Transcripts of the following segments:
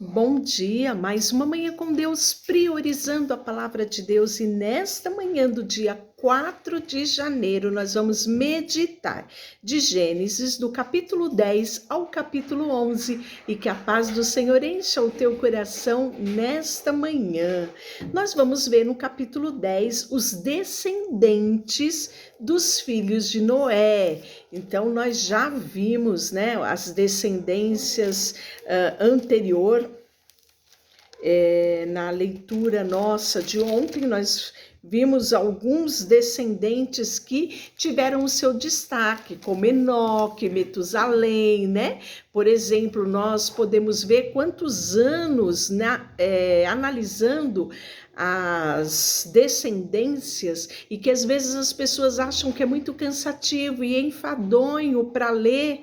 Bom dia, mais uma manhã com Deus, priorizando a palavra de Deus, e nesta manhã do dia 4 de janeiro nós vamos meditar de Gênesis do capítulo 10 ao capítulo 11, e que a paz do Senhor encha o teu coração nesta manhã. Nós vamos ver no capítulo 10 os descendentes dos filhos de Noé. Então nós já vimos, né, as descendências anterior. Na leitura nossa de ontem, nós vimos alguns descendentes que tiveram o seu destaque, como Enoque, Metusalém, né? Por exemplo, nós podemos ver quantos anos analisando as descendências, e que às vezes as pessoas acham que é muito cansativo e enfadonho para ler.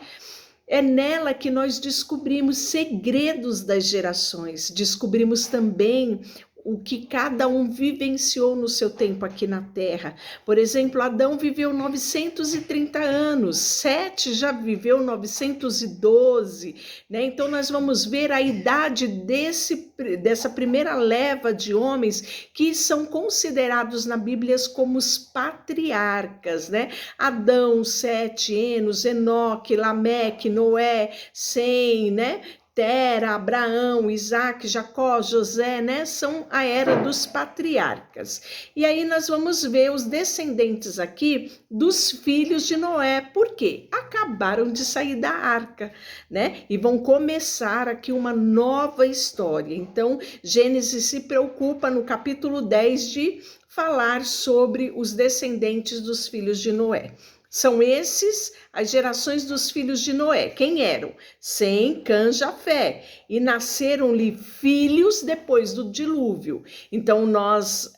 É nela que nós descobrimos segredos das gerações, descobrimos também o que cada um vivenciou no seu tempo aqui na Terra. Por exemplo, Adão viveu 930 anos, Sete já viveu 912, né? Então nós vamos ver a idade dessa primeira leva de homens que são considerados na Bíblia como os patriarcas, né? Adão, Sete, Enos, Enoque, Lameque, Noé, Sem, né? Tera, Abraão, Isaac, Jacó, José, né? São a era dos patriarcas. E aí nós vamos ver os descendentes aqui dos filhos de Noé. Por quê? Acabaram de sair da arca, né? E vão começar aqui uma nova história. Então, Gênesis se preocupa no capítulo 10 de falar sobre os descendentes dos filhos de Noé. São esses as gerações dos filhos de Noé. Quem eram? Sem, Cã, Jafé. E nasceram-lhe filhos depois do dilúvio. Então, nós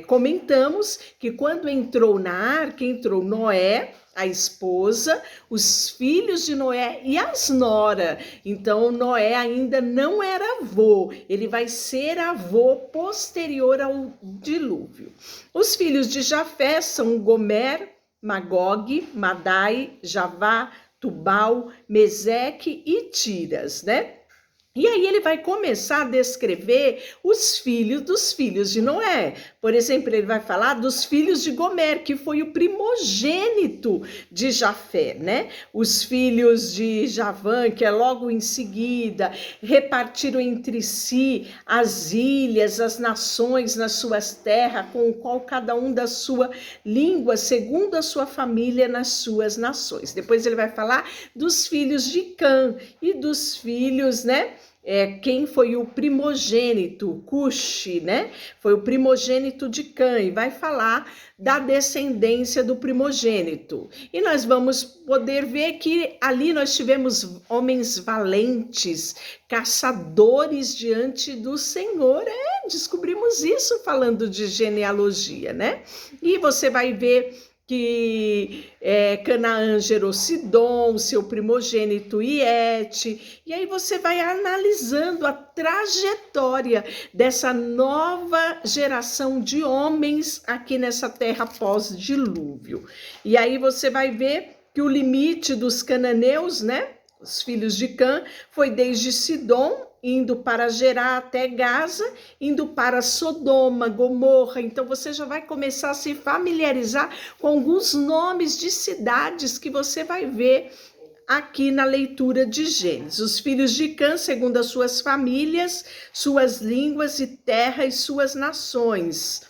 comentamos que quando entrou na arca, entrou Noé, a esposa, os filhos de Noé e as nora. Então, Noé ainda não era avô. Ele vai ser avô posterior ao dilúvio. Os filhos de Jafé são Gomer, Magog, Madai, Javá, Tubal, Meseque e Tiras, né? E aí ele vai começar a descrever os filhos dos filhos de Noé. Por exemplo, ele vai falar dos filhos de Gomer, que foi o primogênito de Jafé, né? Os filhos de Javã, que é logo em seguida, repartiram entre si as ilhas, as nações nas suas terras, com o qual cada um da sua língua, segundo a sua família, nas suas nações. Depois ele vai falar dos filhos de Cã e dos filhos, né? Quem foi o primogênito, Cuxi, né? Foi o primogênito de Cã, e vai falar da descendência do primogênito. E nós vamos poder ver que ali nós tivemos homens valentes, caçadores diante do Senhor. Descobrimos isso falando de genealogia, né? E você vai ver que Canaã gerou Sidom, seu primogênito Iete, e aí você vai analisando a trajetória dessa nova geração de homens aqui nessa terra pós-dilúvio. E aí você vai ver que o limite dos cananeus, né, os filhos de Cã, foi desde Sidom, indo para Gerá até Gaza, indo para Sodoma, Gomorra. Então você já vai começar a se familiarizar com alguns nomes de cidades que você vai ver aqui na leitura de Gênesis. Os filhos de Cã, segundo as suas famílias, suas línguas e terra e suas nações.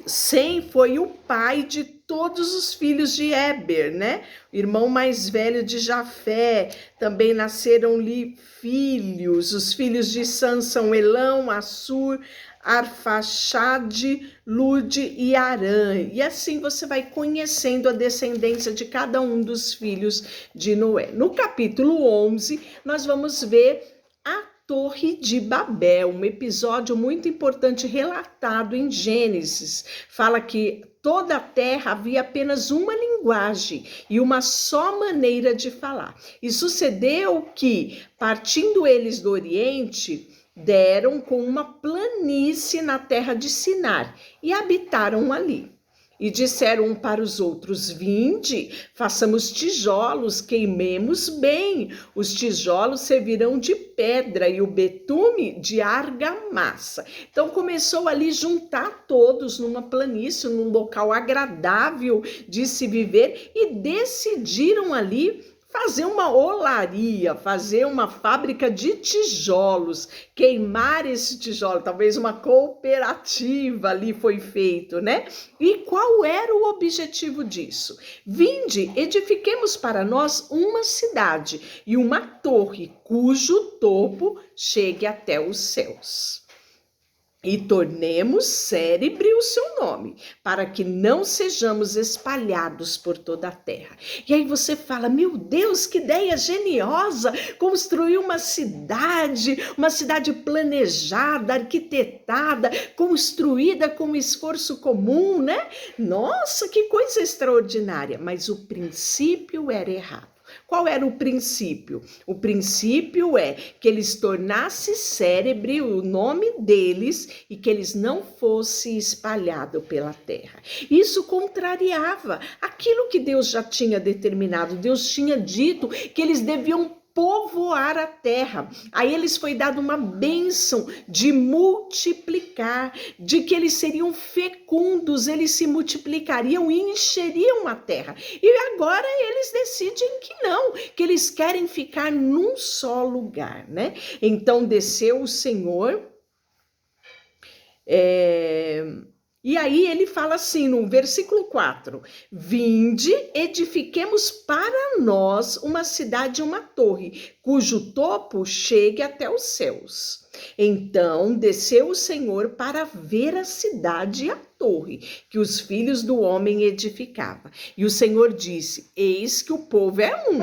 Sem foi o pai de todos os filhos de Éber, né? O irmão mais velho de Jafé. Também nasceram-lhe filhos. Os filhos de Sam são Elão, Assur, Arfaxade, Lude e Arã. E assim você vai conhecendo a descendência de cada um dos filhos de Noé. No capítulo 11, nós vamos ver a Torre de Babel, um episódio muito importante relatado em Gênesis. Fala que toda a terra havia apenas uma linguagem e uma só maneira de falar. E sucedeu que, partindo eles do Oriente, deram com uma planície na terra de Sinar e habitaram ali. E disseram um para os outros: vinde, façamos tijolos, queimemos bem. Os tijolos servirão de pedra e o betume de argamassa. Então começou ali juntar todos numa planície, num local agradável de se viver, e decidiram ali fazer uma olaria, fazer uma fábrica de tijolos, queimar esse tijolo, talvez uma cooperativa ali foi feito, né? E qual era o objetivo disso? Vinde, edifiquemos para nós uma cidade e uma torre cujo topo chegue até os céus. E tornemos célebre o seu nome, para que não sejamos espalhados por toda a terra. E aí você fala: meu Deus, que ideia geniosa! Construir uma cidade planejada, arquitetada, construída com esforço comum, né? Nossa, que coisa extraordinária! Mas o princípio era errado. Qual era o princípio? O princípio é que eles tornassem célebre o nome deles e que eles não fossem espalhados pela terra. Isso contrariava aquilo que Deus já tinha determinado. Deus tinha dito que eles deviam povoar a terra. A eles foi dada uma bênção de multiplicar, de que eles seriam fecundos, eles se multiplicariam e encheriam a terra. E agora eles decidem que não, que eles querem ficar num só lugar, né? Então desceu o Senhor, e aí ele fala assim no versículo 4: vinde, edifiquemos para nós uma cidade e uma torre, cujo topo chegue até os céus. Então desceu o Senhor para ver a cidade e a torre que os filhos do homem edificavam. E o Senhor disse: eis que o povo é um,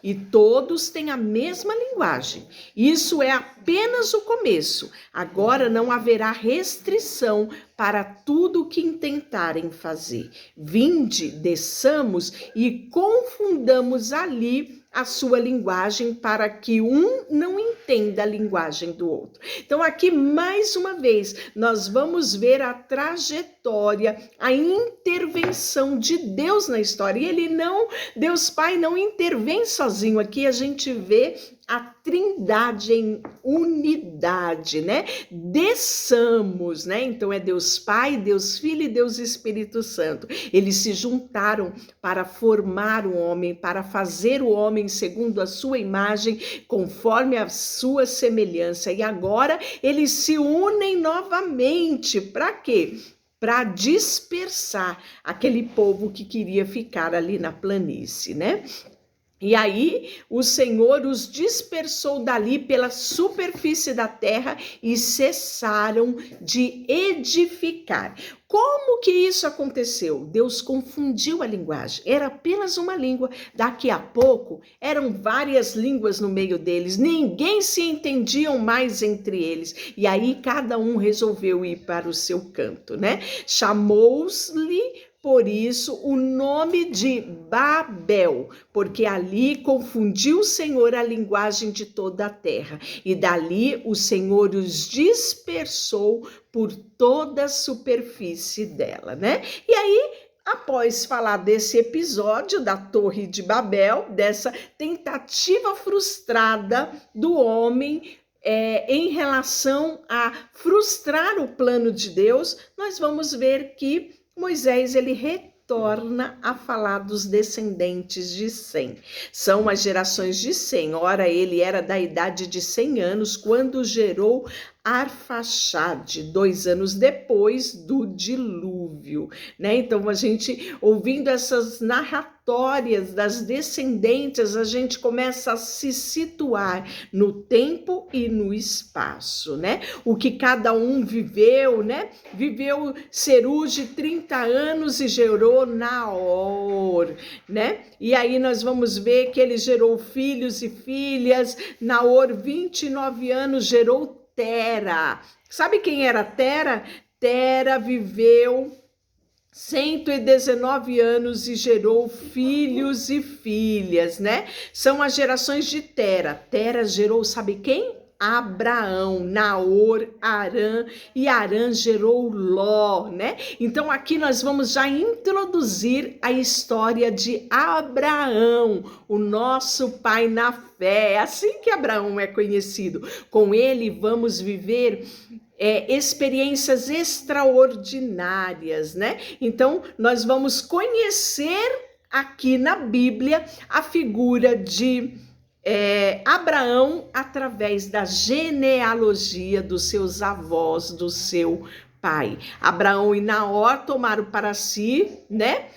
e todos têm a mesma linguagem. Isso é apenas o começo. Agora não haverá restrição para tudo o que intentarem fazer. Vinde, desçamos e confundamos ali a sua linguagem, para que um não entenda a linguagem do outro. Então aqui mais uma vez nós vamos ver a trajetória, a intervenção de Deus na história. E Deus Pai não intervém sozinho. Aqui a gente vê a Trindade em unidade, né? Desçamos, né? Então é Deus Pai, Deus Filho e Deus Espírito Santo. Eles se juntaram para formar o homem, para fazer o homem segundo a sua imagem, conforme a sua semelhança. E agora eles se unem novamente. Para quê? Para dispersar aquele povo que queria ficar ali na planície, né? E aí o Senhor os dispersou dali pela superfície da terra e cessaram de edificar. Como que isso aconteceu? Deus confundiu a linguagem. Era apenas uma língua. Daqui a pouco eram várias línguas no meio deles. Ninguém se entendia mais entre eles. E aí cada um resolveu ir para o seu canto, né? Chamou-lhe por isso o nome de Babel, porque ali confundiu o Senhor a linguagem de toda a terra, e dali o Senhor os dispersou por toda a superfície dela, né? E aí, após falar desse episódio da Torre de Babel, dessa tentativa frustrada do homem em relação a frustrar o plano de Deus, nós vamos ver que Moisés, ele retorna a falar dos descendentes de Sem. São as gerações de Sem. Ora, ele era da idade de 100 anos quando gerou Arfaxade, 2 anos depois do dilúvio, né? Então, a gente, ouvindo essas narratórias das descendentes, a gente começa a se situar no tempo e no espaço, né? O que cada um viveu, né? Viveu Seruge 30 anos e gerou Naor, né? E aí nós vamos ver que ele gerou filhos e filhas. Naor, 29 anos, gerou Tera. Sabe quem era Tera? Tera viveu 119 anos e gerou filhos e filhas, né? São as gerações de Tera. Tera gerou, sabe quem? Abraão, Naor, Arã, e Arã gerou Ló, né? Então aqui nós vamos já introduzir a história de Abraão, o nosso pai na fé. É assim que Abraão é conhecido. Com ele vamos viver experiências extraordinárias, né? Então nós vamos conhecer aqui na Bíblia a figura de Abraão através da genealogia dos seus avós, do seu pai. Abraão e Naor tomaram para si, né,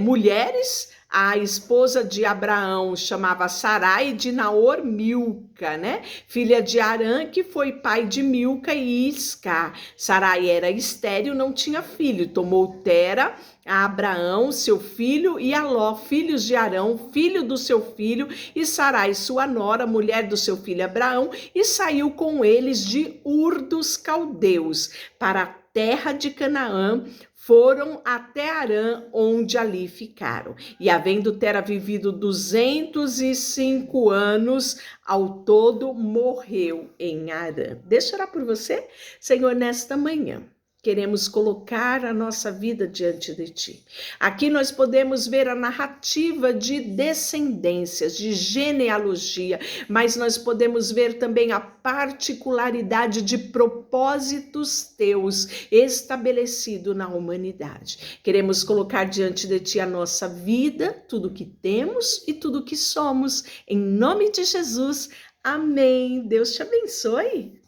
mulheres. A esposa de Abraão chamava Sarai, de Naor Milca, né? Filha de Arã, que foi pai de Milca e Isca. Sarai era estéril, não tinha filho. Tomou Tera, a Abraão, seu filho, e a Ló, filhos de Arão, filho do seu filho, e Sarai, sua nora, mulher do seu filho Abraão, e saiu com eles de Ur dos Caldeus, para a terra de Canaã. Foram até Harã, onde ali ficaram. E havendo Tera vivido 205 anos, ao todo morreu em Harã. Deixa eu orar por você, Senhor, nesta manhã. Queremos colocar a nossa vida diante de ti. Aqui nós podemos ver a narrativa de descendências, de genealogia, mas nós podemos ver também a particularidade de propósitos teus estabelecido na humanidade. Queremos colocar diante de ti a nossa vida, tudo que temos e tudo que somos. Em nome de Jesus, amém. Deus te abençoe.